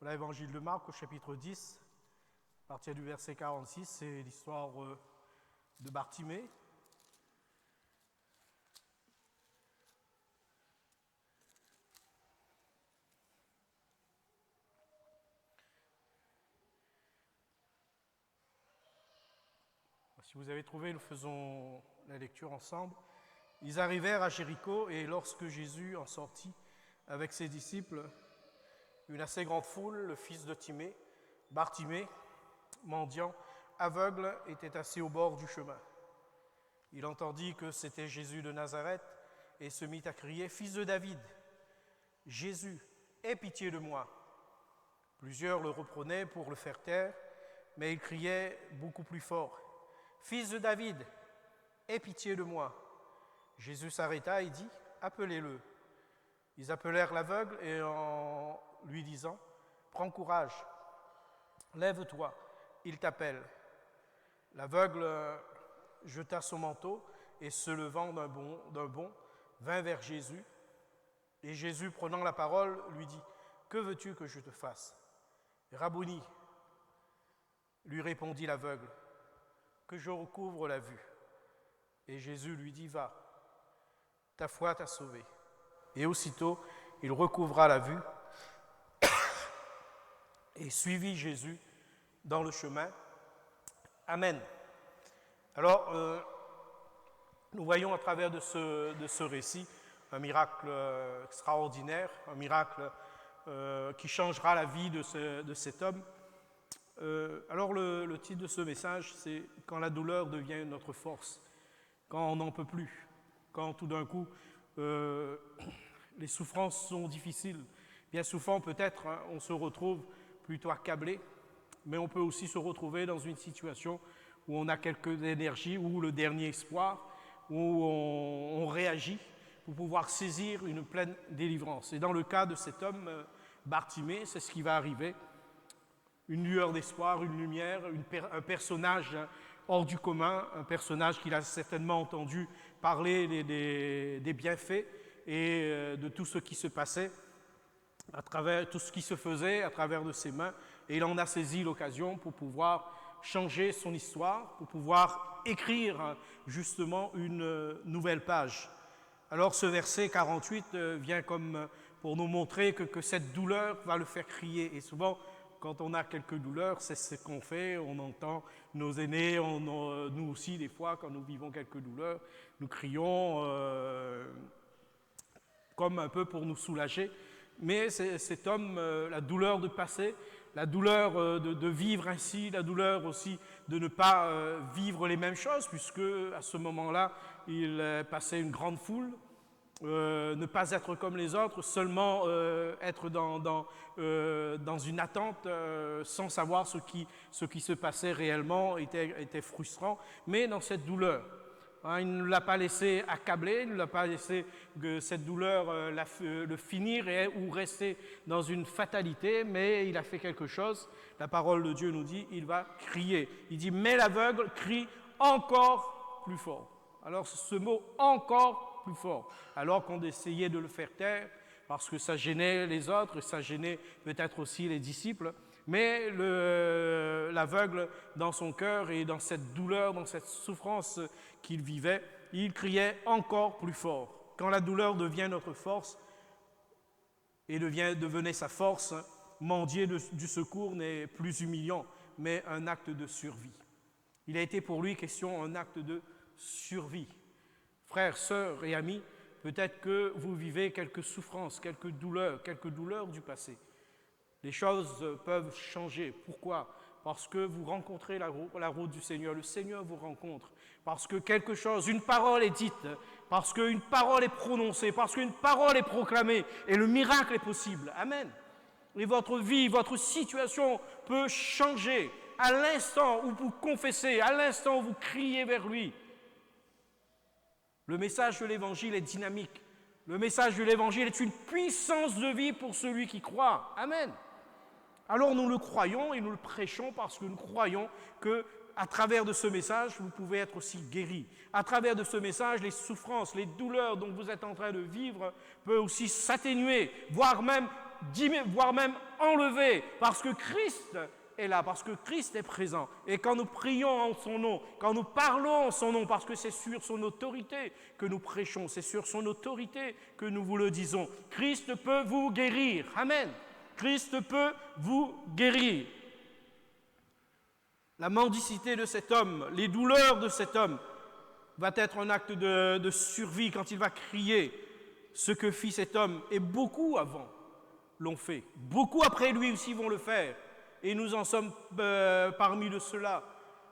Voilà l'évangile de Marc au chapitre 10, à partir du verset 46, c'est l'histoire de Bartimée. Si vous avez trouvé, nous faisons la lecture ensemble. Ils arrivèrent à Jéricho et lorsque Jésus en sortit avec ses disciples, une assez grande foule, le fils de Timée, Bartimée, mendiant, aveugle, était assis au bord du chemin. Il entendit que c'était Jésus de Nazareth et se mit à crier « Fils de David, Jésus, aie pitié de moi !» Plusieurs le reprenaient pour le faire taire, mais il criait beaucoup plus fort « Fils de David, aie pitié de moi !» Jésus s'arrêta et dit « Appelez-le !» Ils appelèrent l'aveugle et en lui disant « Prends courage, lève-toi, il t'appelle. » L'aveugle jeta son manteau et se levant d'un bond, vint vers Jésus. Et Jésus, prenant la parole, lui dit « Que veux-tu que je te fasse ?» « Rabouni, lui répondit l'aveugle, « que je recouvre la vue. » Et Jésus lui dit « Va, ta foi t'a sauvé. » Et aussitôt, il recouvra la vue et suivit Jésus dans le chemin. Amen. Alors, nous voyons à travers de ce récit un miracle extraordinaire, un miracle qui changera la vie de cet homme. Alors, le titre de ce message, c'est « Quand la douleur devient notre force », quand on n'en peut plus, quand tout d'un coup, les souffrances sont difficiles. Bien souvent, peut-être, on se retrouve plutôt accablé, mais on peut aussi se retrouver dans une situation où on a quelques énergies, ou le dernier espoir, où on réagit pour pouvoir saisir une pleine délivrance. Et dans le cas de cet homme, Bartimée, c'est ce qui va arriver. Une lueur d'espoir, une lumière, un personnage hors du commun, un personnage qu'il a certainement entendu parler des bienfaits et de tout ce qui se passait, à travers tout ce qui se faisait à travers de ses mains. Et il en a saisi l'occasion pour pouvoir changer son histoire, pour pouvoir écrire justement une nouvelle page. Alors ce verset 48 vient comme pour nous montrer que cette douleur va le faire crier. Et souvent, quand on a quelques douleurs, c'est ce qu'on fait, on entend nos aînés, nous aussi des fois, quand nous vivons quelques douleurs, nous crions comme un peu pour nous soulager. Mais cet homme, la douleur de passer, la douleur de vivre ainsi, la douleur aussi de ne pas vivre les mêmes choses, puisque à ce moment-là, il passait une grande foule, ne pas être comme les autres, seulement être dans une attente sans savoir ce qui se passait réellement était frustrant, mais dans cette douleur. Il ne l'a pas laissé accabler, il ne l'a pas laissé que cette douleur le finir ou rester dans une fatalité, mais il a fait quelque chose. La parole de Dieu nous dit, il va crier. Il dit, mais l'aveugle crie encore plus fort. Alors ce mot « encore plus fort », alors qu'on essayait de le faire taire, parce que ça gênait les autres, ça gênait peut-être aussi les disciples, mais l'aveugle, dans son cœur et dans cette douleur, dans cette souffrance qu'il vivait, il criait encore plus fort. Quand la douleur devient notre force et devenait sa force, mendier du secours n'est plus humiliant, mais un acte de survie. Il a été pour lui question d'un acte de survie. Frères, sœurs et amis, peut-être que vous vivez quelques souffrances, quelques douleurs du passé. Les choses peuvent changer. Pourquoi ? Parce que vous rencontrez la route du Seigneur. Le Seigneur vous rencontre. Parce que quelque chose, une parole est dite. Parce qu'une parole est prononcée. Parce qu'une parole est proclamée. Et le miracle est possible. Amen. Et votre vie, votre situation peut changer à l'instant où vous confessez, à l'instant où vous criez vers lui. Le message de l'Évangile est dynamique. Le message de l'Évangile est une puissance de vie pour celui qui croit. Amen. Alors nous le croyons et nous le prêchons parce que nous croyons qu'à travers de ce message, vous pouvez être aussi guéris. À travers de ce message, les souffrances, les douleurs dont vous êtes en train de vivre peuvent aussi s'atténuer, voire même voire même enlevé, parce que Christ est là, parce que Christ est présent. Et quand nous prions en son nom, quand nous parlons en son nom, parce que c'est sur son autorité que nous prêchons, c'est sur son autorité que nous vous le disons, Christ peut vous guérir. Amen. Christ peut vous guérir. La mendicité de cet homme, les douleurs de cet homme, va être un acte de survie quand il va crier ce que fit cet homme. Et beaucoup avant l'ont fait. Beaucoup après lui aussi vont le faire. Et nous en sommes parmi de ceux-là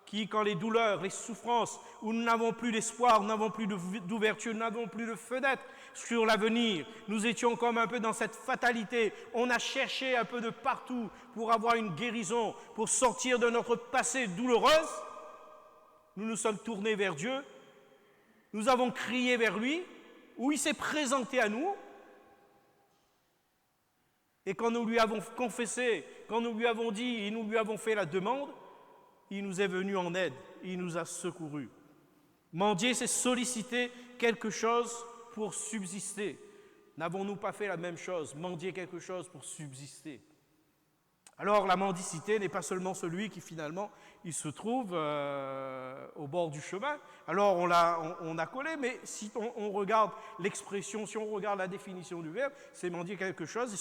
qui, quand les douleurs, les souffrances, où nous n'avons plus d'espoir, nous n'avons plus d'ouverture, nous n'avons plus de fenêtre sur l'avenir, nous étions comme un peu dans cette fatalité. On a cherché un peu de partout pour avoir une guérison, pour sortir de notre passé douloureuse. Nous nous sommes tournés vers Dieu. Nous avons crié vers lui, où il s'est présenté à nous. Et quand nous lui avons confessé, quand nous lui avons dit et nous lui avons fait la demande, il nous est venu en aide, il nous a secourus. Mendier, c'est solliciter quelque chose pour subsister. N'avons-nous pas fait la même chose, mendier quelque chose pour subsister? Alors la mendicité n'est pas seulement celui qui finalement il se trouve au bord du chemin. Alors on a collé, mais si on regarde l'expression, si on regarde la définition du verbe, c'est mendier quelque chose,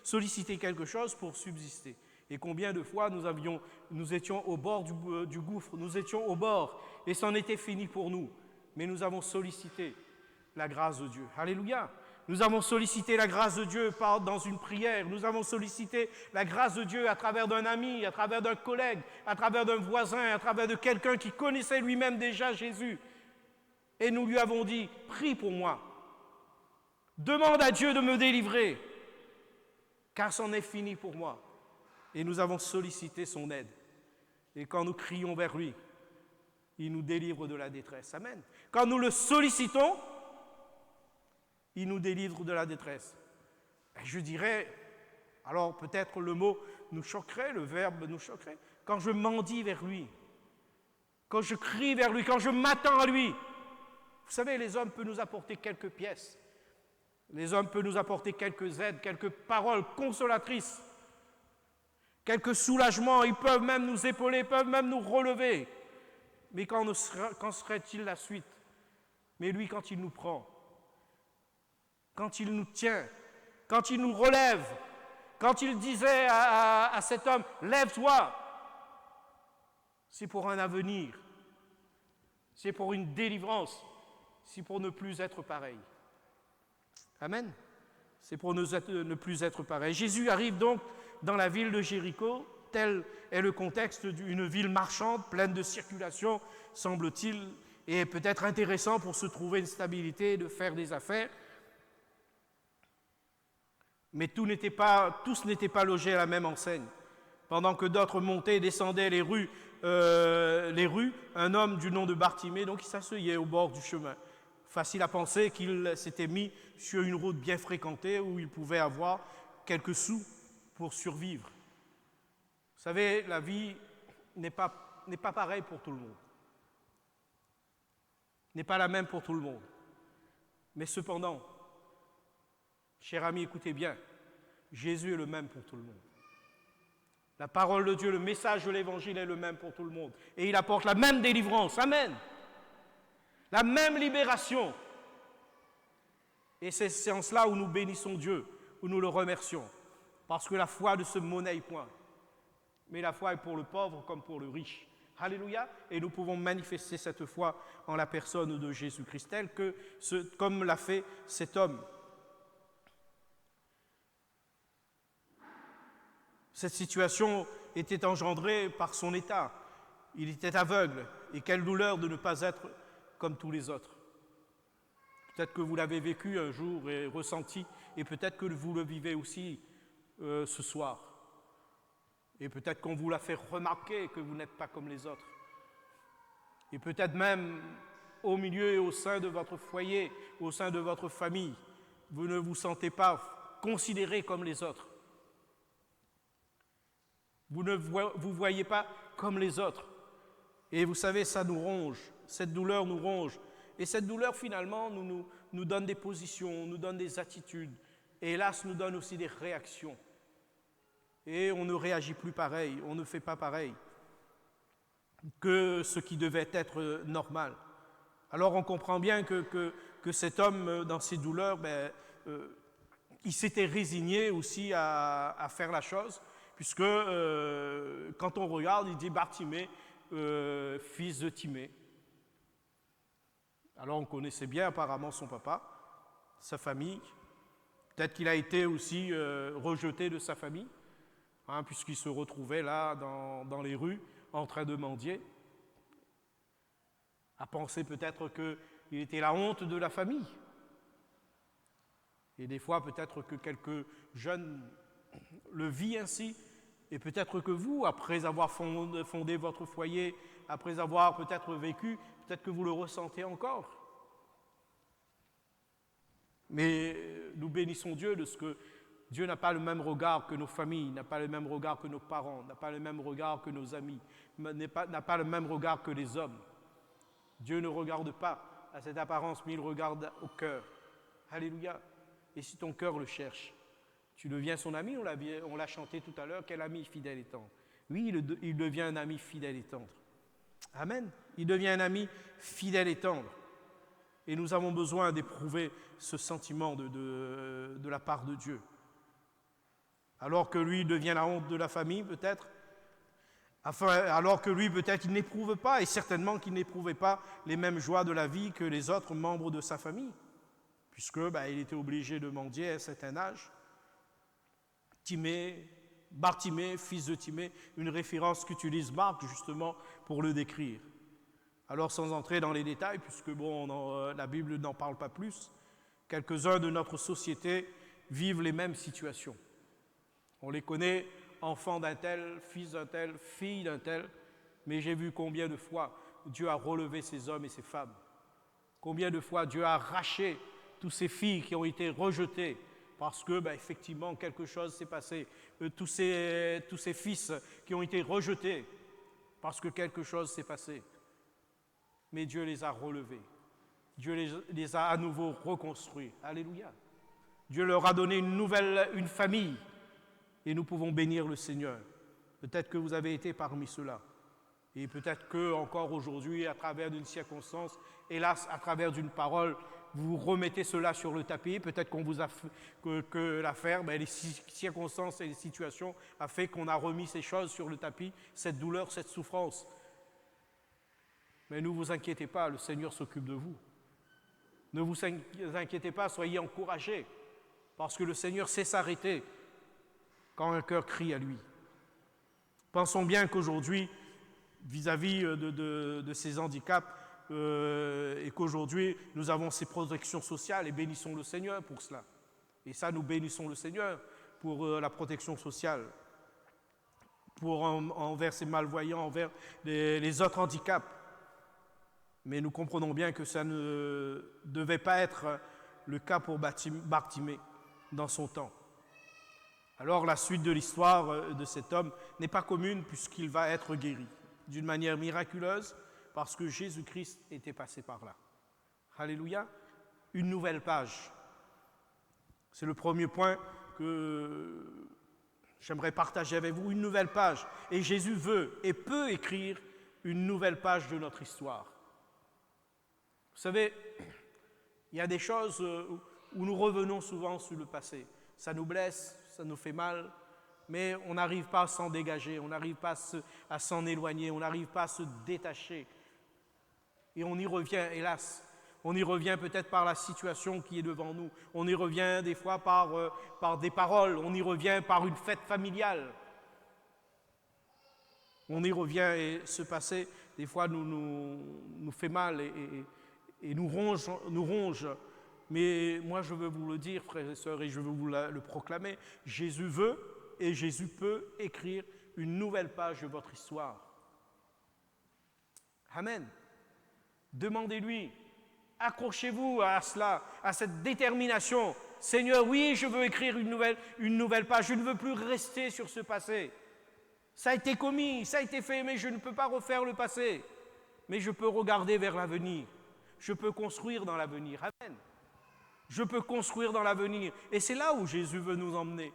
solliciter quelque chose pour subsister. Et combien de fois nous étions au bord du gouffre, nous étions au bord, et c'en était fini pour nous. Mais nous avons sollicité la grâce de Dieu. Alléluia! Nous avons sollicité la grâce de Dieu dans une prière. Nous avons sollicité la grâce de Dieu à travers d'un ami, à travers d'un collègue, à travers d'un voisin, à travers de quelqu'un qui connaissait lui-même déjà Jésus. Et nous lui avons dit, prie pour moi. Demande à Dieu de me délivrer, car c'en est fini pour moi. Et nous avons sollicité son aide. Et quand nous crions vers lui, il nous délivre de la détresse. Amen. Quand nous le sollicitons, il nous délivre de la détresse. Et je dirais, alors peut-être le mot nous choquerait, le verbe nous choquerait, quand je mendie vers lui, quand je crie vers lui, quand je m'attends à lui. Vous savez, les hommes peuvent nous apporter quelques pièces, les hommes peuvent nous apporter quelques aides, quelques paroles consolatrices, quelques soulagements, ils peuvent même nous épauler, ils peuvent même nous relever. Mais quand serait-il la suite? Mais lui, quand il nous prend, quand il nous tient, quand il nous relève, quand il disait à cet homme, lève-toi, c'est pour un avenir, c'est pour une délivrance, c'est pour ne plus être pareil. Amen. C'est pour ne plus être pareil. Jésus arrive donc dans la ville de Jéricho, tel est le contexte d'une ville marchande, pleine de circulation, semble-t-il, et peut-être intéressant pour se trouver une stabilité, de faire des affaires. Mais tous n'étaient pas logés à la même enseigne. Pendant que d'autres montaient et descendaient les rues, un homme du nom de Bartimée, donc il s'asseyait au bord du chemin. Facile à penser qu'il s'était mis sur une route bien fréquentée où il pouvait avoir quelques sous pour survivre. Vous savez, la vie n'est pas pareille pour tout le monde. N'est pas la même pour tout le monde. Mais cependant, chers amis, écoutez bien, Jésus est le même pour tout le monde. La parole de Dieu, le message de l'Évangile est le même pour tout le monde. Et il apporte la même délivrance. Amen. La même libération. Et c'est en cela où nous bénissons Dieu, où nous le remercions. Parce que la foi ne se monnaie point. Mais la foi est pour le pauvre comme pour le riche. Alléluia. Et nous pouvons manifester cette foi en la personne de Jésus-Christ, comme l'a fait cet homme. Cette situation était engendrée par son état. Il était aveugle. Et quelle douleur de ne pas être comme tous les autres. Peut-être que vous l'avez vécu un jour et ressenti, et peut-être que vous le vivez aussi ce soir. Et peut-être qu'on vous l'a fait remarquer que vous n'êtes pas comme les autres. Et peut-être même au milieu et au sein de votre foyer, au sein de votre famille, vous ne vous sentez pas considéré comme les autres. Vous ne vous voyez pas comme les autres. Et vous savez, ça nous ronge, cette douleur nous ronge. Et cette douleur, finalement, nous donne des positions, nous donne des attitudes. et hélas nous donne aussi des réactions. Et on ne réagit plus pareil, on ne fait pas pareil que ce qui devait être normal. Alors on comprend bien que cet homme, dans ses douleurs, il s'était résigné aussi à faire la chose, puisque quand on regarde, il dit Bartimée, fils de Timée. Alors on connaissait bien apparemment son papa, sa famille. Peut-être qu'il a été aussi rejeté de sa famille, puisqu'il se retrouvait là dans les rues en train de mendier. À penser peut-être qu'il était la honte de la famille. Et des fois, peut-être que quelques jeunes le vivent ainsi. Et peut-être que vous, après avoir fondé votre foyer, après avoir peut-être vécu, peut-être que vous le ressentez encore. Mais nous bénissons Dieu de ce que Dieu n'a pas le même regard que nos familles, n'a pas le même regard que nos parents, n'a pas le même regard que nos amis, n'a pas le même regard que les hommes. Dieu ne regarde pas à cette apparence, mais il regarde au cœur. Alléluia. Et si ton cœur le cherche, tu deviens son ami, on l'a chanté tout à l'heure, quel ami fidèle et tendre. Oui, il devient un ami fidèle et tendre. Amen. Il devient un ami fidèle et tendre. Et nous avons besoin d'éprouver ce sentiment de la part de Dieu. Alors que lui devient la honte de la famille, peut-être, alors que lui, peut-être, il n'éprouve pas, et certainement qu'il n'éprouvait pas les mêmes joies de la vie que les autres membres de sa famille, puisque il était obligé de mendier à un certain âge. Bartimée, fils de Timée, une référence qu'utilise Marc justement pour le décrire. Alors sans entrer dans les détails, puisque la Bible n'en parle pas plus, quelques-uns de notre société vivent les mêmes situations. On les connaît, enfants d'un tel, fils d'un tel, fille d'un tel, mais j'ai vu combien de fois Dieu a relevé ces hommes et ces femmes. Combien de fois Dieu a arraché toutes ces filles qui ont été rejetées parce que, effectivement, quelque chose s'est passé. Tous ces fils qui ont été rejetés parce que quelque chose s'est passé. Mais Dieu les a relevés. Dieu les a à nouveau reconstruits. Alléluia. Dieu leur a donné une famille. Et nous pouvons bénir le Seigneur. Peut-être que vous avez été parmi ceux-là. Et peut-être que encore aujourd'hui, à travers d'une circonstance, hélas, à travers d'une parole, vous remettez cela sur le tapis. Peut-être qu'on vous a que l'affaire, les circonstances et les situations a fait qu'on a remis ces choses sur le tapis, cette douleur, cette souffrance. Mais ne vous inquiétez pas, le Seigneur s'occupe de vous. Ne vous inquiétez pas, soyez encouragés, parce que le Seigneur sait s'arrêter quand un cœur crie à lui. Pensons bien qu'aujourd'hui, vis-à-vis de ces handicaps, et qu'aujourd'hui, nous avons ces protections sociales, et bénissons le Seigneur pour cela. Et ça, nous bénissons le Seigneur pour la protection sociale, envers ces malvoyants, envers les autres handicaps. Mais nous comprenons bien que ça ne devait pas être le cas pour Bartimée dans son temps. Alors la suite de l'histoire de cet homme n'est pas commune puisqu'il va être guéri d'une manière miraculeuse parce que Jésus-Christ était passé par là. Alléluia. Une nouvelle page. C'est le premier point que j'aimerais partager avec vous, une nouvelle page. Et Jésus veut et peut écrire une nouvelle page de notre histoire. Vous savez, il y a des choses où nous revenons souvent sur le passé. Ça nous blesse, ça nous fait mal, mais on n'arrive pas à s'en dégager, on n'arrive pas à s'en éloigner, on n'arrive pas à se détacher. Et on y revient, hélas. On y revient peut-être par la situation qui est devant nous. On y revient des fois par des paroles. On y revient par une fête familiale. On y revient et ce passé, des fois, nous fait mal et nous ronge. Mais moi, je veux vous le dire, frères et sœurs, et je veux vous le proclamer. Jésus veut et Jésus peut écrire une nouvelle page de votre histoire. Amen. Demandez-lui. Accrochez-vous à cela, à cette détermination. Seigneur, oui, je veux écrire une nouvelle page. Je ne veux plus rester sur ce passé. Ça a été commis, ça a été fait, mais je ne peux pas refaire le passé. Mais je peux regarder vers l'avenir. Je peux construire dans l'avenir. Amen. Je peux construire dans l'avenir. Et c'est là où Jésus veut nous emmener.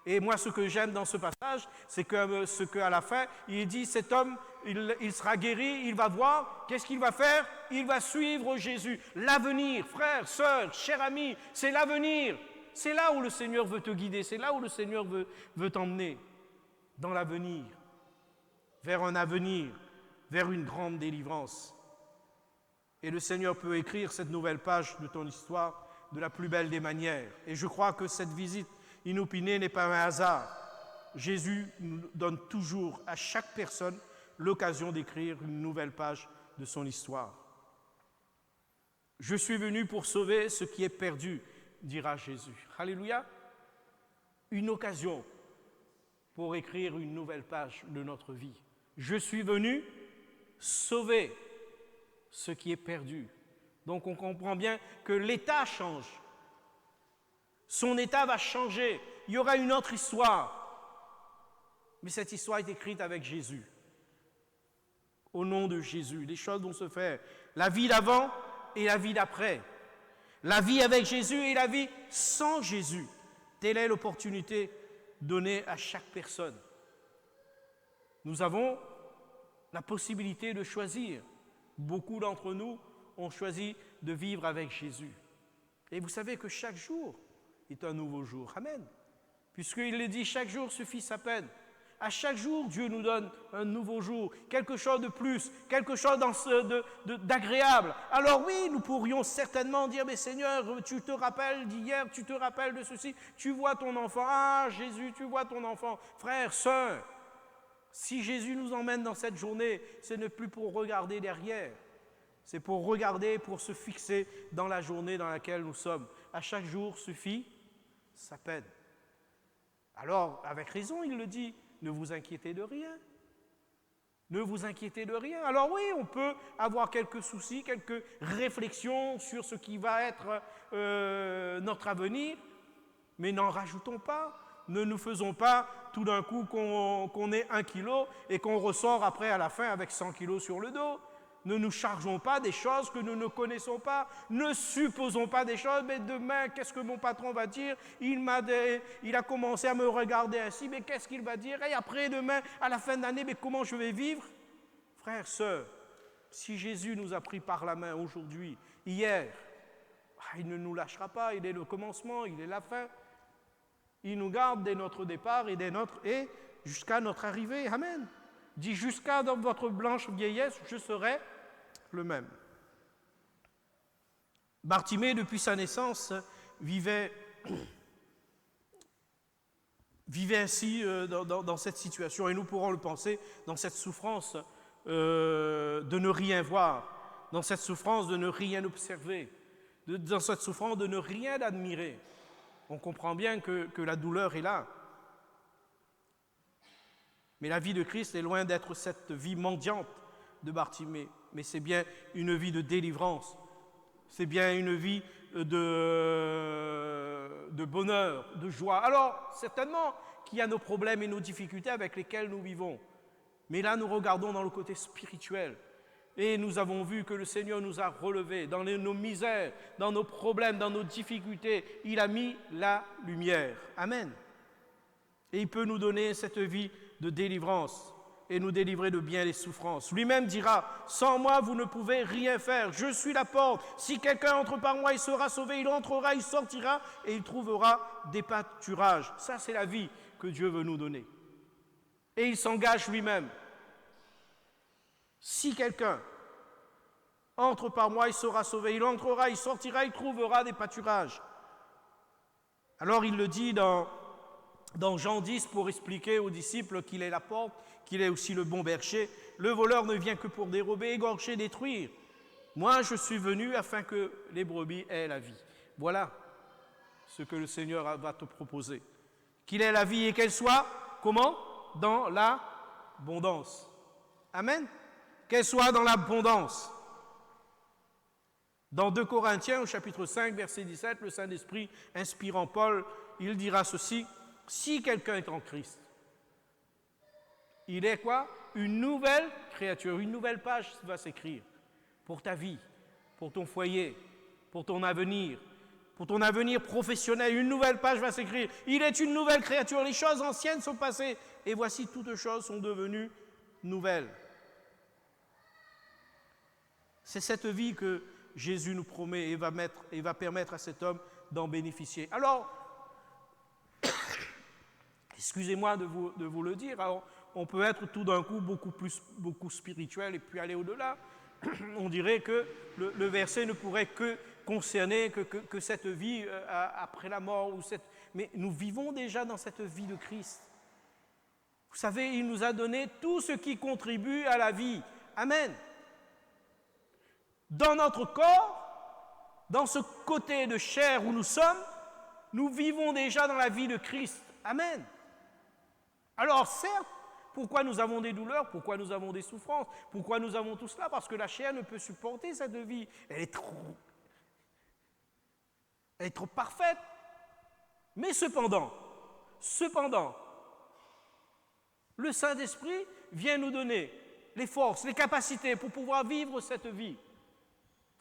Et moi, ce que j'aime dans ce passage, c'est que ce qu'à la fin, il dit, cet homme, il sera guéri, il va voir. Qu'est-ce qu'il va faire? Il va suivre Jésus. L'avenir, frères, sœurs, chers amis, c'est l'avenir. C'est là où le Seigneur veut te guider. C'est là où le Seigneur veut t'emmener. Dans l'avenir. Vers un avenir. Vers une grande délivrance. Et le Seigneur peut écrire cette nouvelle page de ton histoire de la plus belle des manières. Et je crois que cette visite inopinée n'est pas un hasard. Jésus nous donne toujours à chaque personne l'occasion d'écrire une nouvelle page de son histoire. Je suis venu pour sauver ce qui est perdu, dira Jésus. Alléluia. Une occasion pour écrire une nouvelle page de notre vie. Je suis venu sauver ce qui est perdu. Donc on comprend bien que l'état change. Son état va changer. Il y aura une autre histoire. Mais cette histoire est écrite avec Jésus. Au nom de Jésus, les choses vont se faire. La vie d'avant et la vie d'après. La vie avec Jésus et la vie sans Jésus. Telle est l'opportunité donnée à chaque personne. Nous avons la possibilité de choisir. Beaucoup d'entre nous ont choisi de vivre avec Jésus. Et vous savez que chaque jour est un nouveau jour. Amen. Puisqu'il le dit, chaque jour suffit sa peine. À chaque jour, Dieu nous donne un nouveau jour, quelque chose de plus, quelque chose d'agréable. Alors oui, nous pourrions certainement dire, mais Seigneur, tu te rappelles d'hier, tu te rappelles de ceci, tu vois ton enfant. Ah, Jésus, tu vois ton enfant. Frère, sœur, si Jésus nous emmène dans cette journée, ce n'est plus pour regarder derrière. C'est pour regarder, pour se fixer dans la journée dans laquelle nous sommes. À chaque jour suffit sa peine. Alors, avec raison, il le dit, ne vous inquiétez de rien. Ne vous inquiétez de rien. Alors oui, on peut avoir quelques soucis, quelques réflexions sur ce qui va être notre avenir, mais n'en rajoutons pas. Ne nous faisons pas tout d'un coup qu'on ait 1 kilo et qu'on ressort après à la fin avec 100 kilos sur le dos. Ne nous chargeons pas des choses que nous ne connaissons pas. Ne supposons pas des choses. Mais demain, qu'est-ce que mon patron va dire? Il a commencé à me regarder ainsi. Mais qu'est-ce qu'il va dire? Et après, demain, à la fin de l'année, mais comment je vais vivre? Frères, sœurs, si Jésus nous a pris par la main aujourd'hui, hier, il ne nous lâchera pas. Il est le commencement, il est la fin. Il nous garde dès notre départ et jusqu'à notre arrivée. Amen. Dit, jusqu'à dans votre blanche vieillesse, je serai le même. Bartimée, depuis sa naissance, vivait ainsi dans cette situation, et nous pourrons le penser, dans cette souffrance de ne rien voir, dans cette souffrance de ne rien observer, dans cette souffrance de ne rien admirer. On comprend bien que la douleur est là. Mais la vie de Christ est loin d'être cette vie mendiante de Bartimée, mais c'est bien une vie de délivrance, c'est bien une vie de bonheur, de joie. Alors, certainement qu'il y a nos problèmes et nos difficultés avec lesquels nous vivons, mais là, nous regardons dans le côté spirituel. Et nous avons vu que le Seigneur nous a relevés dans nos misères, dans nos problèmes, dans nos difficultés. Il a mis la lumière. Amen. Et il peut nous donner cette vie de délivrance et nous délivrer de bien les souffrances. Lui-même dira, sans moi, vous ne pouvez rien faire. Je suis la porte. Si quelqu'un entre par moi, il sera sauvé. Il entrera, il sortira et il trouvera des pâturages. Ça, c'est la vie que Dieu veut nous donner. Et il s'engage lui-même. Si quelqu'un entre par moi, il sera sauvé. Il entrera, il sortira, il trouvera des pâturages. Alors il le dit dans Jean 10 pour expliquer aux disciples qu'il est la porte, qu'il est aussi le bon berger. Le voleur ne vient que pour dérober, égorger, détruire. Moi, je suis venu afin que les brebis aient la vie. Voilà ce que le Seigneur va te proposer. Qu'il ait la vie et qu'elle soit, comment? Dans l'abondance. Amen. Qu'elle soit dans l'abondance. Dans 2 Corinthiens, au chapitre 5, verset 17, le Saint-Esprit, inspirant Paul, il dira ceci, « Si quelqu'un est en Christ, il est quoi? Une nouvelle créature, une nouvelle page va s'écrire pour ta vie, pour ton foyer, pour ton avenir, pour ton avenir professionnel, une nouvelle page va s'écrire. Il est une nouvelle créature, les choses anciennes sont passées, et voici toutes choses sont devenues nouvelles. C'est cette vie que Jésus nous promet et va permettre à cet homme d'en bénéficier. Alors, excusez-moi de vous le dire, alors, on peut être tout d'un coup beaucoup spirituel et puis aller au-delà. On dirait que le verset ne pourrait que concerner que cette vie après la mort. Mais nous vivons déjà dans cette vie de Christ. Vous savez, il nous a donné tout ce qui contribue à la vie. Amen. Dans notre corps, dans ce côté de chair où nous sommes, nous vivons déjà dans la vie de Christ. Amen. Alors certes, pourquoi nous avons des douleurs, pourquoi nous avons des souffrances, pourquoi nous avons tout cela? Parce que la chair ne peut supporter cette vie. Elle est trop parfaite. Mais cependant, le Saint-Esprit vient nous donner les forces, les capacités pour pouvoir vivre cette vie.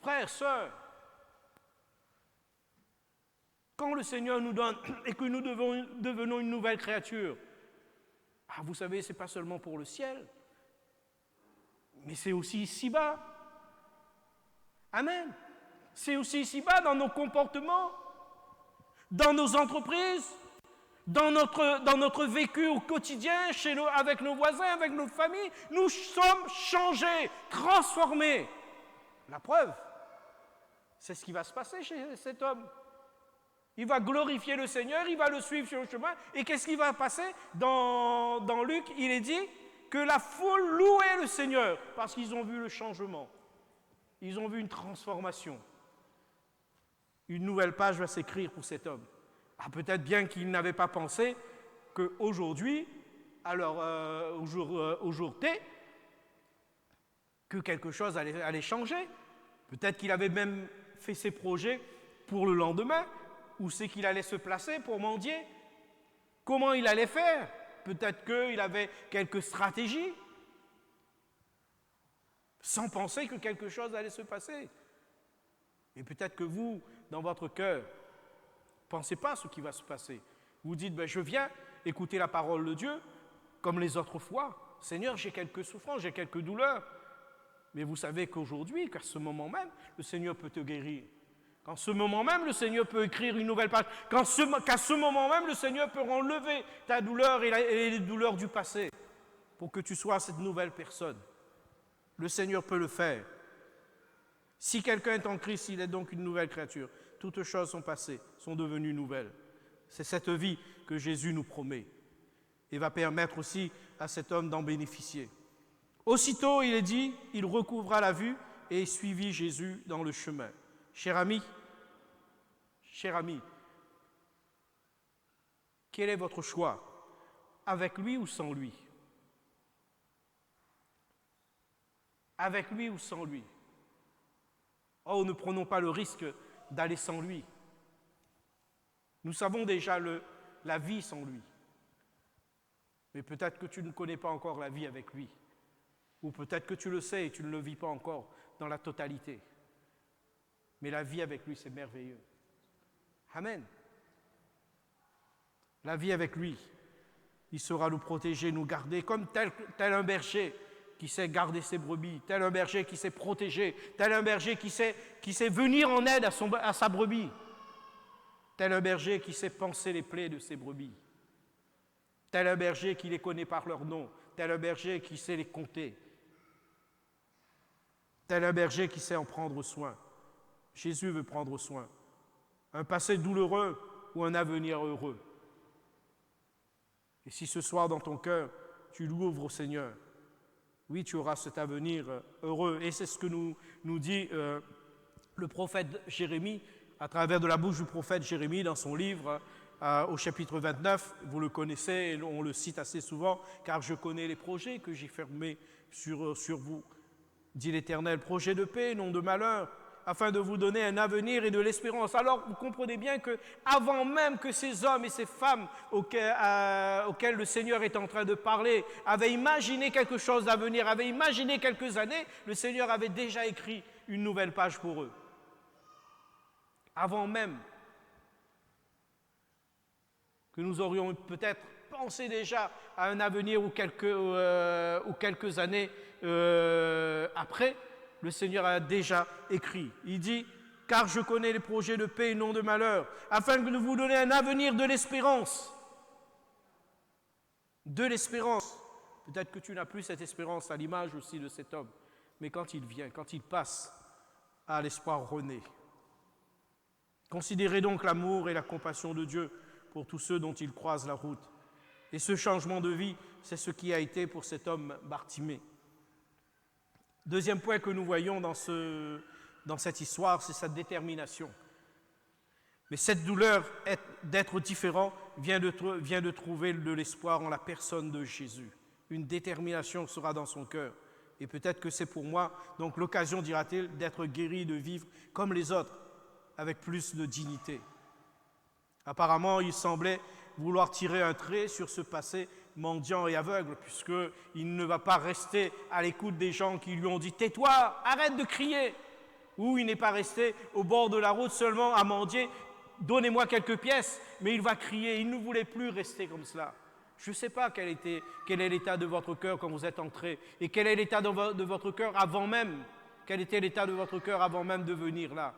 Frères, sœurs, quand le Seigneur nous donne et que nous devenons une nouvelle créature, vous savez, ce n'est pas seulement pour le ciel, mais c'est aussi ici-bas. Amen. C'est aussi ici-bas dans nos comportements, dans nos entreprises, dans notre vécu au quotidien, avec nos voisins, avec nos familles. Nous sommes changés, transformés. La preuve, c'est ce qui va se passer chez cet homme. Il va glorifier le Seigneur, il va le suivre sur le chemin. Et qu'est-ce qui va passer? Dans Luc, il est dit que la foule louait le Seigneur parce qu'ils ont vu le changement. Ils ont vu une transformation. Une nouvelle page va s'écrire pour cet homme. Peut-être bien qu'il n'avait pas pensé qu'aujourd'hui, au jour T, que quelque chose allait changer. Peut-être qu'il avait même fait ses projets pour le lendemain. Où c'est qu'il allait se placer pour mendier? Comment il allait faire? Peut-être qu'il avait quelques stratégies, sans penser que quelque chose allait se passer. Et peut-être que vous, dans votre cœur, ne pensez pas à ce qui va se passer. Vous dites, je viens écouter la parole de Dieu, comme les autres fois. Seigneur, j'ai quelques souffrances, j'ai quelques douleurs. Mais vous savez qu'aujourd'hui, qu'à ce moment même, le Seigneur peut te guérir. Qu'en ce moment même, le Seigneur peut écrire une nouvelle page. Qu'à ce moment même, le Seigneur peut enlever ta douleur et les douleurs du passé pour que tu sois cette nouvelle personne. Le Seigneur peut le faire. Si quelqu'un est en Christ, il est donc une nouvelle créature. Toutes choses sont passées, sont devenues nouvelles. C'est cette vie que Jésus nous promet et va permettre aussi à cet homme d'en bénéficier. Aussitôt, il est dit, il recouvra la vue et suivit Jésus dans le chemin. Cher ami, quel est votre choix? Avec lui ou sans lui? Avec lui ou sans lui? Oh, ne prenons pas le risque d'aller sans lui. Nous savons déjà la vie sans lui. Mais peut-être que tu ne connais pas encore la vie avec lui. Ou peut-être que tu le sais et tu ne le vis pas encore dans la totalité. Mais la vie avec lui, c'est merveilleux. Amen. La vie avec lui, il saura nous protéger, nous garder, comme tel un berger qui sait garder ses brebis, tel un berger qui sait protéger, tel un berger qui sait venir en aide à sa brebis, tel un berger qui sait panser les plaies de ses brebis, tel un berger qui les connaît par leur nom, tel un berger qui sait les compter, tel un berger qui sait en prendre soin. Jésus veut prendre soin. Un passé douloureux ou un avenir heureux. Et si ce soir dans ton cœur, tu l'ouvres au Seigneur, oui, tu auras cet avenir heureux. Et c'est ce que nous dit le prophète Jérémie, à travers de la bouche du prophète Jérémie dans son livre au chapitre 29. Vous le connaissez, et on le cite assez souvent, car je connais les projets que j'ai formés sur vous, dit l'Éternel, projets de paix, non de malheur, afin de vous donner un avenir et de l'espérance. Alors, vous comprenez bien qu'avant même que ces hommes et ces femmes auxquels le Seigneur est en train de parler avaient imaginé quelque chose à venir, avaient imaginé quelques années, le Seigneur avait déjà écrit une nouvelle page pour eux. Avant même que nous aurions peut-être pensé déjà à un avenir ou quelques années après, le Seigneur a déjà écrit. Il dit, « Car je connais les projets de paix et non de malheur, afin de vous donner un avenir de l'espérance. » De l'espérance. Peut-être que tu n'as plus cette espérance à l'image aussi de cet homme, mais quand il vient, quand il passe, l'espoir renaît. Considérez donc l'amour et la compassion de Dieu pour tous ceux dont il croise la route. Et ce changement de vie, c'est ce qui a été pour cet homme Bartimée. Deuxième point que nous voyons dans cette histoire, c'est sa détermination. Mais cette douleur d'être différent vient de trouver de l'espoir en la personne de Jésus. Une détermination sera dans son cœur. Et peut-être que c'est pour moi, donc l'occasion, dira-t-il, d'être guéri, de vivre comme les autres, avec plus de dignité. Apparemment, il semblait vouloir tirer un trait sur ce passé mendiant et aveugle, puisqu'il ne va pas rester à l'écoute des gens qui lui ont dit « Tais-toi, arrête de crier !» Ou il n'est pas resté au bord de la route seulement à mendier « Donnez-moi quelques pièces !» Mais il va crier, il ne voulait plus rester comme cela. Je ne sais pas quel est l'état de votre cœur quand vous êtes entré, et quel est l'état de votre cœur avant même, quel était l'état de votre cœur avant même de venir là.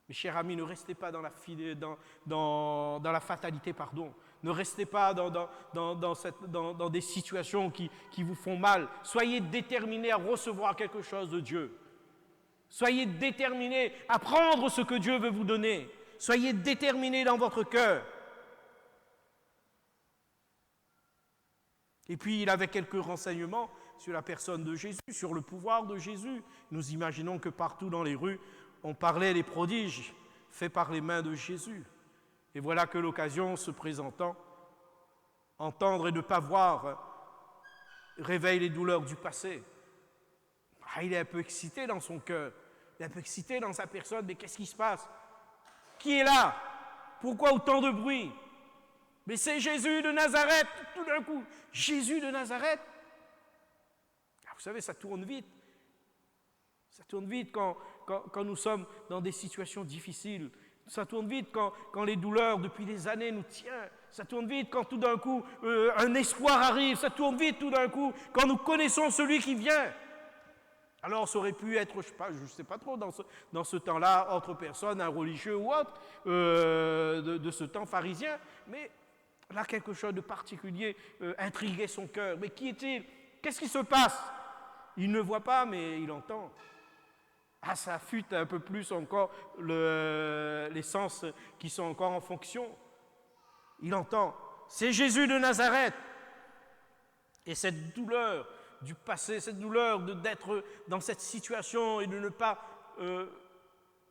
Mes chers amis, ne restez pas dans la fatalité, pardon. Ne restez pas dans des situations qui vous font mal. Soyez déterminés à recevoir quelque chose de Dieu. Soyez déterminés à prendre ce que Dieu veut vous donner. Soyez déterminés dans votre cœur. Et puis, il avait quelques renseignements sur la personne de Jésus, sur le pouvoir de Jésus. Nous imaginons que partout dans les rues, on parlait des prodiges faits par les mains de Jésus. Et voilà que l'occasion se présentant, entendre et ne pas voir réveille les douleurs du passé. Il est un peu excité dans son cœur, il est un peu excité dans sa personne, mais qu'est-ce qui se passe? Qui est là? Pourquoi autant de bruit? Mais c'est Jésus de Nazareth, tout d'un coup. Jésus de Nazareth? Vous savez, ça tourne vite. Ça tourne vite quand nous sommes dans des situations difficiles. Ça tourne vite quand les douleurs depuis des années nous tiennent. Ça tourne vite quand tout d'un coup un espoir arrive. Ça tourne vite tout d'un coup quand nous connaissons celui qui vient. Alors ça aurait pu être, je ne sais pas trop, dans ce temps-là, autre personne, un religieux ou autre, de ce temps pharisien. Mais là, quelque chose de particulier intriguait son cœur. Mais qui est-il? Qu'est-ce qui se passe? Il ne voit pas, mais il entend. Ça affûte un peu plus encore les sens qui sont encore en fonction. Il entend. C'est Jésus de Nazareth. Et cette douleur du passé, cette douleur d'être dans cette situation et de ne pas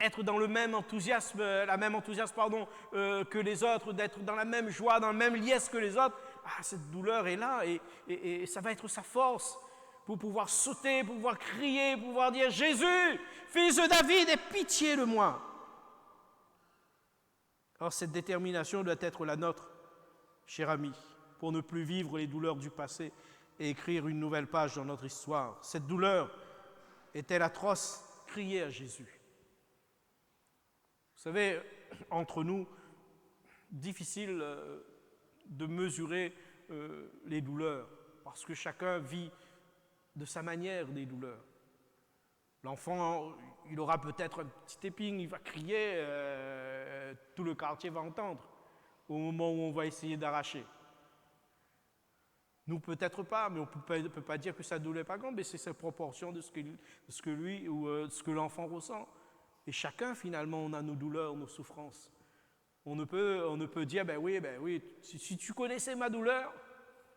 être dans le même enthousiasme, que les autres, d'être dans la même joie, dans le même liesse que les autres, cette douleur est là et ça va être sa force pour pouvoir sauter, pour pouvoir crier, pour pouvoir dire « Jésus, fils de David, aie pitié de moi !» Or, cette détermination doit être la nôtre, cher ami, pour ne plus vivre les douleurs du passé et écrire une nouvelle page dans notre histoire. Cette douleur est-elle atroce? Criez à Jésus. Vous savez, entre nous, difficile de mesurer les douleurs, parce que chacun vit de sa manière des douleurs. L'enfant, il aura peut-être un petit épine, il va crier, tout le quartier va entendre au moment où on va essayer d'arracher. Nous, peut-être pas, mais on ne peut pas dire que sa douleur n'est pas grande, mais c'est sa proportion de ce que lui ou ce que l'enfant ressent. Et chacun, finalement, on a nos douleurs, nos souffrances. On ne peut dire, ben oui, si tu connaissais ma douleur.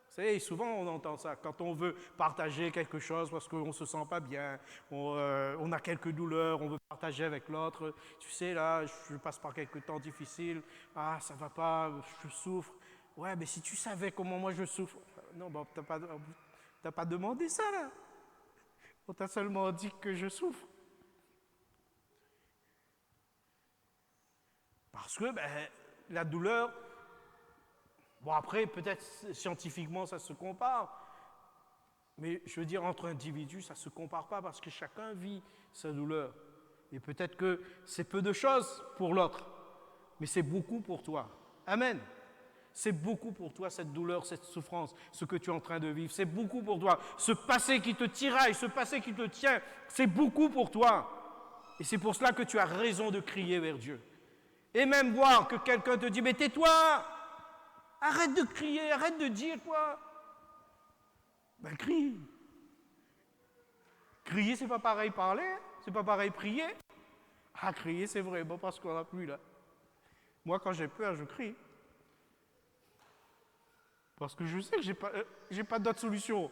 Vous savez, souvent on entend ça, quand on veut partager quelque chose parce qu'on ne se sent pas bien, on a quelques douleurs, on veut partager avec l'autre. Tu sais, là, je passe par quelques temps difficiles, ça ne va pas, je souffre. Ouais, mais si tu savais comment moi je souffre. Non, tu n'as pas demandé ça, là. On t'a seulement dit que je souffre. Parce que la douleur, bon après, peut-être scientifiquement ça se compare, mais je veux dire, entre individus, ça ne se compare pas parce que chacun vit sa douleur. Et peut-être que c'est peu de choses pour l'autre, mais c'est beaucoup pour toi. Amen. C'est beaucoup pour toi, cette douleur, cette souffrance, ce que tu es en train de vivre. C'est beaucoup pour toi. Ce passé qui te tiraille, ce passé qui te tient, c'est beaucoup pour toi. Et c'est pour cela que tu as raison de crier vers Dieu. Et même voir que quelqu'un te dit, mais tais-toi, arrête de crier, arrête de dire quoi. Ben crie. Crier, c'est pas pareil parler, c'est pas pareil prier. Ah, crier, c'est vraiment parce qu'on n'a plus là. Moi, quand j'ai peur, je crie. Parce que je sais que j'ai pas d'autre solution.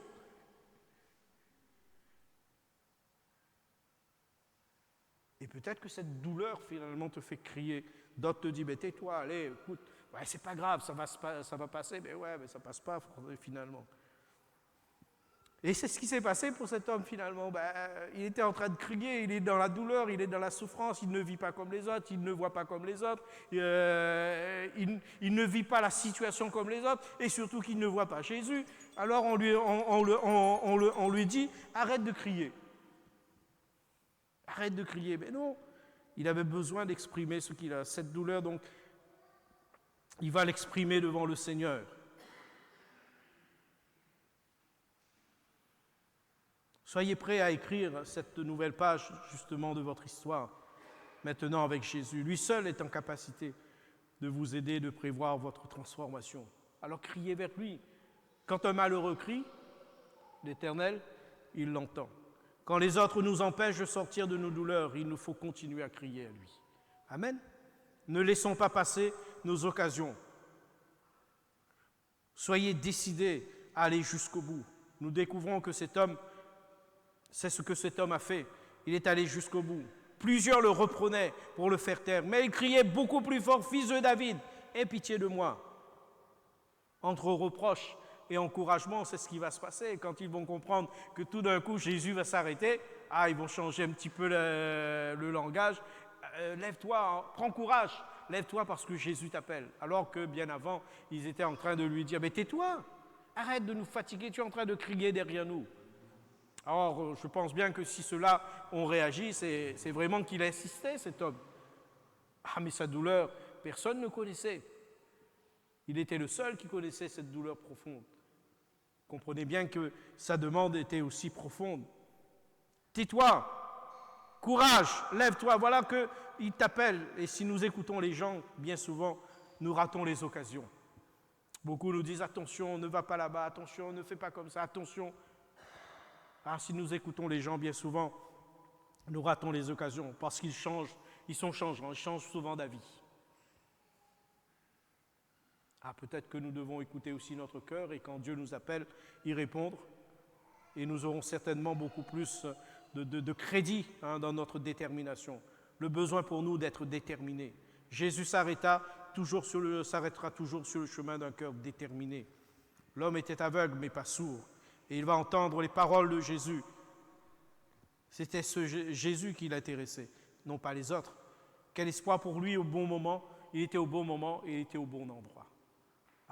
Et peut-être que cette douleur, finalement, te fait crier. D'autres te disent, mais tais-toi, allez, écoute, ouais, c'est pas grave, ça va passer. Mais ouais, mais ça passe pas, finalement. Et c'est ce qui s'est passé pour cet homme, finalement. Il était en train de crier, il est dans la douleur, il est dans la souffrance, il ne vit pas comme les autres, il ne voit pas comme les autres, il ne vit pas la situation comme les autres, et surtout qu'il ne voit pas Jésus. Alors on lui dit, arrête de crier. Arrête de crier. Mais non, il avait besoin d'exprimer ce qu'il a, cette douleur, donc il va l'exprimer devant le Seigneur. Soyez prêts à écrire cette nouvelle page, justement, de votre histoire, maintenant avec Jésus. Lui seul est en capacité de vous aider, de prévoir votre transformation. Alors criez vers lui. Quand un malheureux crie, l'Éternel, il l'entend. Quand les autres nous empêchent de sortir de nos douleurs, il nous faut continuer à crier à lui. Amen. Ne laissons pas passer nos occasions. Soyez décidés à aller jusqu'au bout. Nous découvrons que cet homme, c'est ce que cet homme a fait. Il est allé jusqu'au bout. Plusieurs le reprenaient pour le faire taire, mais il criait beaucoup plus fort, « Fils de David, aie pitié de moi !» Entre reproches et encouragement, c'est ce qui va se passer. Quand ils vont comprendre que tout d'un coup, Jésus va s'arrêter, ils vont changer un petit peu le langage. Lève-toi, prends courage, lève-toi parce que Jésus t'appelle. Alors que bien avant, ils étaient en train de lui dire, mais tais-toi, arrête de nous fatiguer, tu es en train de crier derrière nous. Alors, je pense bien que si ceux-là ont réagi, c'est vraiment qu'il insistait, cet homme. Mais sa douleur, personne ne connaissait. Il était le seul qui connaissait cette douleur profonde. Comprenez bien que sa demande était aussi profonde. Tais-toi, courage, lève-toi, voilà qu'il t'appelle. Et si nous écoutons les gens, bien souvent, nous ratons les occasions. Beaucoup nous disent, attention, ne va pas là-bas, attention, ne fais pas comme ça, attention. Si nous écoutons les gens, bien souvent, nous ratons les occasions parce qu'ils changent, ils sont changeants, ils changent souvent d'avis. Peut-être que nous devons écouter aussi notre cœur et quand Dieu nous appelle, y répondre. Et nous aurons certainement beaucoup plus de crédit dans notre détermination. Le besoin pour nous d'être déterminés. Jésus s'arrêtera toujours sur le chemin d'un cœur déterminé. L'homme était aveugle mais pas sourd. Et il va entendre les paroles de Jésus. C'était ce Jésus qui l'intéressait, non pas les autres. Quel espoir pour lui au bon moment. Il était au bon moment et il était au bon endroit.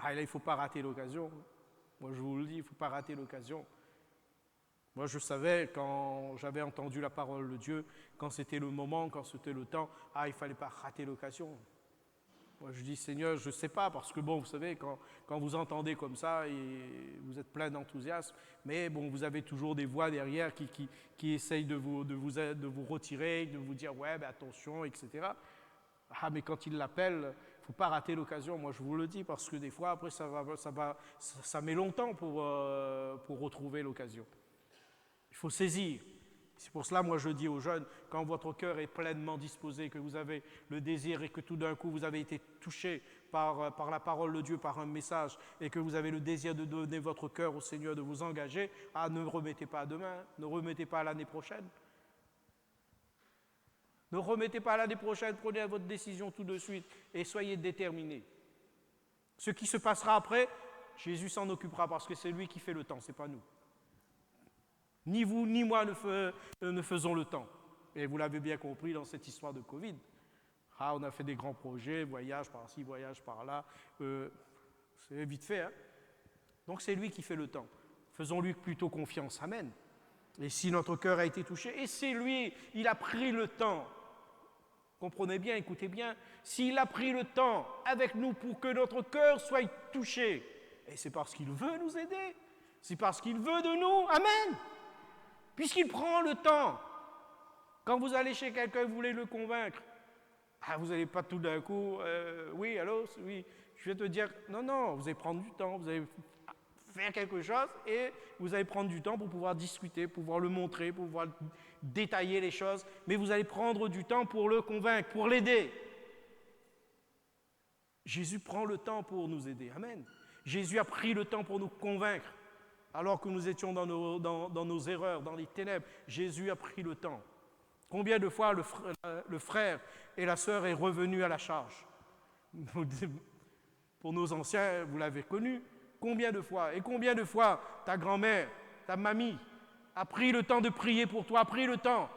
Là, il ne faut pas rater l'occasion. Moi, je vous le dis, il ne faut pas rater l'occasion. Moi, je savais, quand j'avais entendu la parole de Dieu, quand c'était le moment, quand c'était le temps, il ne fallait pas rater l'occasion. Moi, je dis, Seigneur, je ne sais pas, parce que bon, vous savez, quand vous entendez comme ça, et vous êtes plein d'enthousiasme, mais bon, vous avez toujours des voix derrière qui essayent de vous retirer, de vous dire, ouais, attention, etc. Mais quand il l'appelle, il ne faut pas rater l'occasion, moi je vous le dis, parce que des fois, après, ça met longtemps pour retrouver l'occasion. Il faut saisir. C'est pour cela, moi, je dis aux jeunes, quand votre cœur est pleinement disposé, que vous avez le désir et que tout d'un coup, vous avez été touché par la parole de Dieu, par un message, et que vous avez le désir de donner votre cœur au Seigneur, de vous engager, ne remettez pas à demain, ne remettez pas à l'année prochaine. Ne remettez pas à l'année prochaine, prenez votre décision tout de suite et soyez déterminés. Ce qui se passera après, Jésus s'en occupera parce que c'est lui qui fait le temps, ce n'est pas nous. Ni vous, ni moi ne faisons le temps. Et vous l'avez bien compris dans cette histoire de Covid. On a fait des grands projets, voyage par-ci, voyage par-là. C'est vite fait. Donc c'est lui qui fait le temps. Faisons-lui plutôt confiance. Amen. Et si notre cœur a été touché, et c'est lui, il a pris le temps. Comprenez bien, écoutez bien, s'il a pris le temps avec nous pour que notre cœur soit touché, et c'est parce qu'il veut nous aider, c'est parce qu'il veut de nous, amen, puisqu'il prend le temps. Quand vous allez chez quelqu'un et vous voulez le convaincre, vous n'allez pas tout d'un coup, oui, allô, oui, je vais te dire, non, vous allez prendre du temps, vous allez faire quelque chose et vous allez prendre du temps pour pouvoir discuter, pour pouvoir le montrer, pour pouvoir détailler les choses, mais vous allez prendre du temps pour le convaincre, pour l'aider. Jésus prend le temps pour nous aider, amen. Jésus a pris le temps pour nous convaincre, alors que nous étions dans nos erreurs, dans les ténèbres. Jésus a pris le temps. Combien de fois le frère et la sœur est revenu à la charge? Pour nos anciens, vous l'avez connu. Combien de fois? Et combien de fois ta grand-mère, ta mamie a pris le temps de prier pour toi, a pris le temps?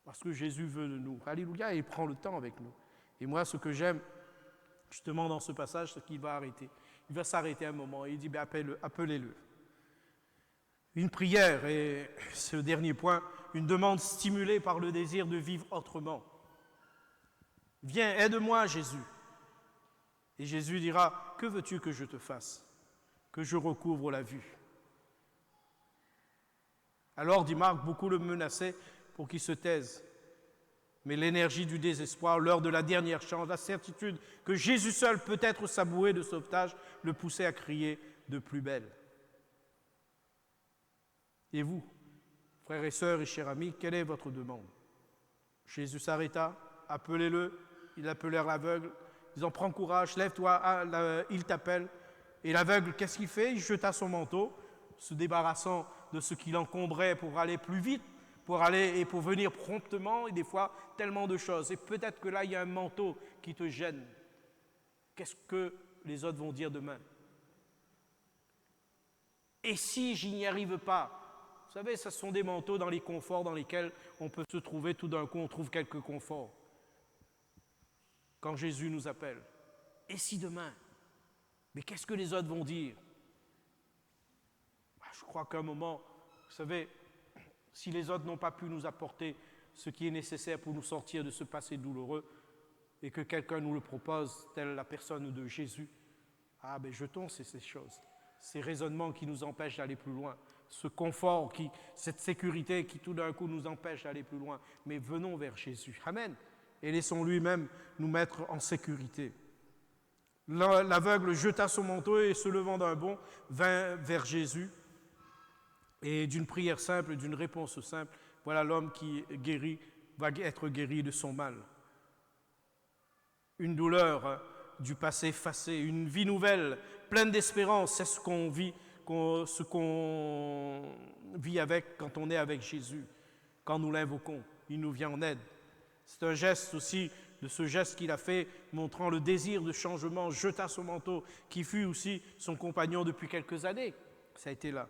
Parce que Jésus veut de nous. Alléluia, et il prend le temps avec nous. Et moi, ce que j'aime, justement, dans ce passage, c'est qu'il va arrêter. Il va s'arrêter un moment et il dit, appelez-le. Une prière, et ce dernier point, une demande stimulée par le désir de vivre autrement. Viens, aide-moi, Jésus. Et Jésus dira, que veux-tu que je te fasse? Que je recouvre la vue. Alors, dit Marc, beaucoup le menaçaient pour qu'il se taise. Mais l'énergie du désespoir, l'heure de la dernière chance, la certitude que Jésus seul peut être sa bouée de sauvetage, le poussait à crier de plus belle. Et vous, frères et sœurs et chers amis, quelle est votre demande? Jésus s'arrêta, appelez-le, il appelèrent l'aveugle, disant, prends courage, lève-toi, il t'appelle. Et l'aveugle, qu'est-ce qu'il fait? Il jeta son manteau, se débarrassant de ce qui l'encombrait pour aller plus vite, pour aller et pour venir promptement, et des fois, tellement de choses. Et peut-être que là, il y a un manteau qui te gêne. Qu'est-ce que les autres vont dire demain? Et si je n'y arrive pas? Vous savez, ce sont des manteaux dans les conforts dans lesquels on peut se trouver, tout d'un coup, on trouve quelques conforts. Quand Jésus nous appelle. Et si demain? Mais qu'est-ce que les autres vont dire? Je crois qu'à un moment, vous savez, si les autres n'ont pas pu nous apporter ce qui est nécessaire pour nous sortir de ce passé douloureux, et que quelqu'un nous le propose, telle la personne de Jésus, jetons ces choses, ces raisonnements qui nous empêchent d'aller plus loin, ce confort, cette sécurité qui tout d'un coup nous empêche d'aller plus loin. Mais venons vers Jésus. Amen. Et laissons lui-même nous mettre en sécurité. L'aveugle jeta son manteau et se levant d'un bond, vint vers Jésus. Et d'une prière simple, d'une réponse simple, voilà l'homme qui guérit, va être guéri de son mal. Une douleur du passé effacée, une vie nouvelle, pleine d'espérance, c'est ce qu'on vit avec quand on est avec Jésus, quand nous l'invoquons, il nous vient en aide. C'est un geste aussi de ce geste qu'il a fait, montrant le désir de changement, jeta son manteau, qui fut aussi son compagnon depuis quelques années. Ça a été là.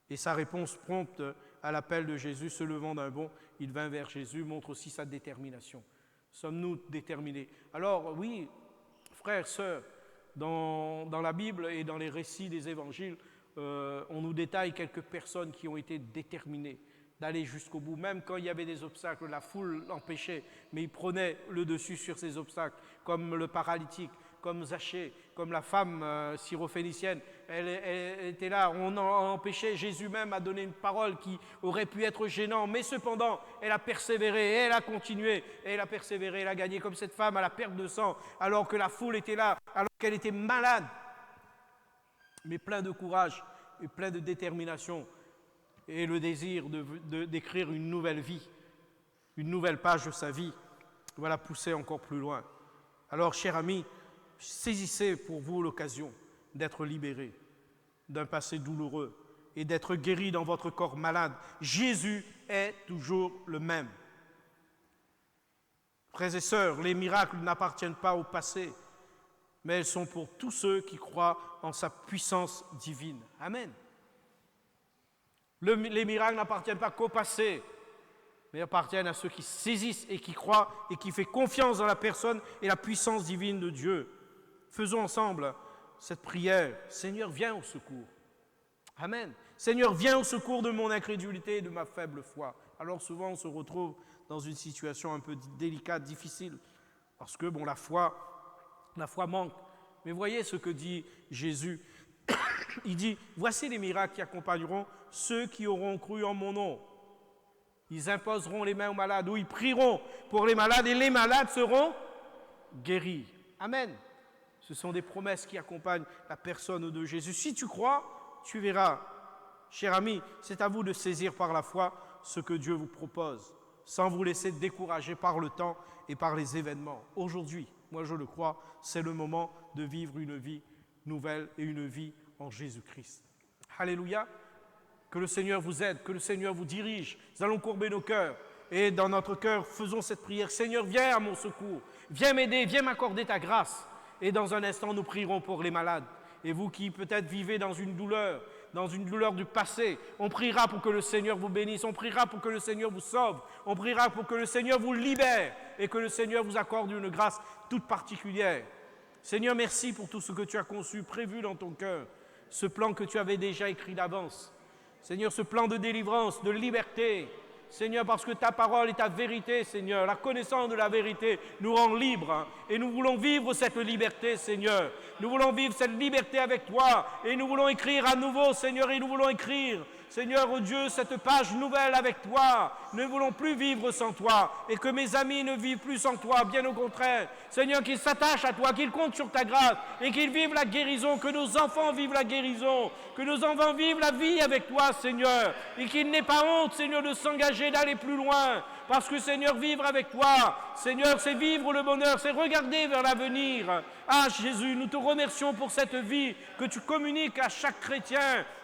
Et sa réponse prompte à l'appel de Jésus, se levant d'un bond, il vint vers Jésus, montre aussi sa détermination. Sommes-nous déterminés? Alors oui, frères, sœurs, dans la Bible et dans les récits des évangiles, on nous détaille quelques personnes qui ont été déterminées d'aller jusqu'au bout, même quand il y avait des obstacles, la foule l'empêchait, mais il prenait le dessus sur ces obstacles, comme le paralytique, comme Zachée, comme la femme syrophénicienne, elle était là, on a empêché, Jésus même a donné une parole qui aurait pu être gênante, mais cependant, elle a persévéré, et elle a continué, et elle a persévéré, elle a gagné, comme cette femme à la perte de sang, alors que la foule était là, alors qu'elle était malade, mais plein de courage et plein de détermination, et le désir d'écrire une nouvelle vie, une nouvelle page de sa vie, va la pousser encore plus loin. Alors, chers amis, saisissez pour vous l'occasion d'être libérés d'un passé douloureux et d'être guéris dans votre corps malade. Jésus est toujours le même. Frères et sœurs, les miracles n'appartiennent pas au passé, mais elles sont pour tous ceux qui croient en sa puissance divine. Amen. Les miracles n'appartiennent pas qu'au passé, mais appartiennent à ceux qui saisissent et qui croient et qui font confiance dans la personne et la puissance divine de Dieu. Faisons ensemble cette prière. Seigneur, viens au secours. Amen. Seigneur, viens au secours de mon incrédulité et de ma faible foi. Alors souvent, on se retrouve dans une situation un peu délicate, difficile. Parce que, la foi manque. Mais voyez ce que dit Jésus. Il dit, voici les miracles qui accompagneront ceux qui auront cru en mon nom. Ils imposeront les mains aux malades ou ils prieront pour les malades et les malades seront guéris. Amen. Ce sont des promesses qui accompagnent la personne de Jésus. Si tu crois, tu verras. Cher ami, c'est à vous de saisir par la foi ce que Dieu vous propose, sans vous laisser décourager par le temps et par les événements. Aujourd'hui, moi je le crois, c'est le moment de vivre une vie nouvelle et une vie en Jésus-Christ. Alléluia. Que le Seigneur vous aide, que le Seigneur vous dirige. Nous allons courber nos cœurs et dans notre cœur, faisons cette prière. Seigneur, viens à mon secours, viens m'aider, viens m'accorder ta grâce. Et dans un instant, nous prierons pour les malades. Et vous qui peut-être vivez dans une douleur du passé, on priera pour que le Seigneur vous bénisse, on priera pour que le Seigneur vous sauve, on priera pour que le Seigneur vous libère et que le Seigneur vous accorde une grâce toute particulière. Seigneur, merci pour tout ce que tu as conçu, prévu dans ton cœur, ce plan que tu avais déjà écrit d'avance. Seigneur, ce plan de délivrance, de liberté, Seigneur, parce que ta parole est ta vérité, Seigneur. La connaissance de la vérité nous rend libres et nous voulons vivre cette liberté, Seigneur. Nous voulons vivre cette liberté avec toi et nous voulons écrire à nouveau, Seigneur, et nous voulons écrire, Seigneur, oh Dieu, cette page nouvelle avec toi. Nous ne voulons plus vivre sans toi et que mes amis ne vivent plus sans toi, bien au contraire. Seigneur, qu'ils s'attachent à toi, qu'ils comptent sur ta grâce et qu'ils vivent la guérison, que nos enfants vivent la guérison, que nos enfants vivent la vie avec toi, Seigneur, et qu'ils n'aient pas honte, Seigneur, de s'engager, d'aller plus loin, parce que, Seigneur, vivre avec toi, Seigneur, c'est vivre le bonheur, c'est regarder vers l'avenir. Ah, Jésus, nous te remercions pour cette vie que tu communiques à chaque chrétien,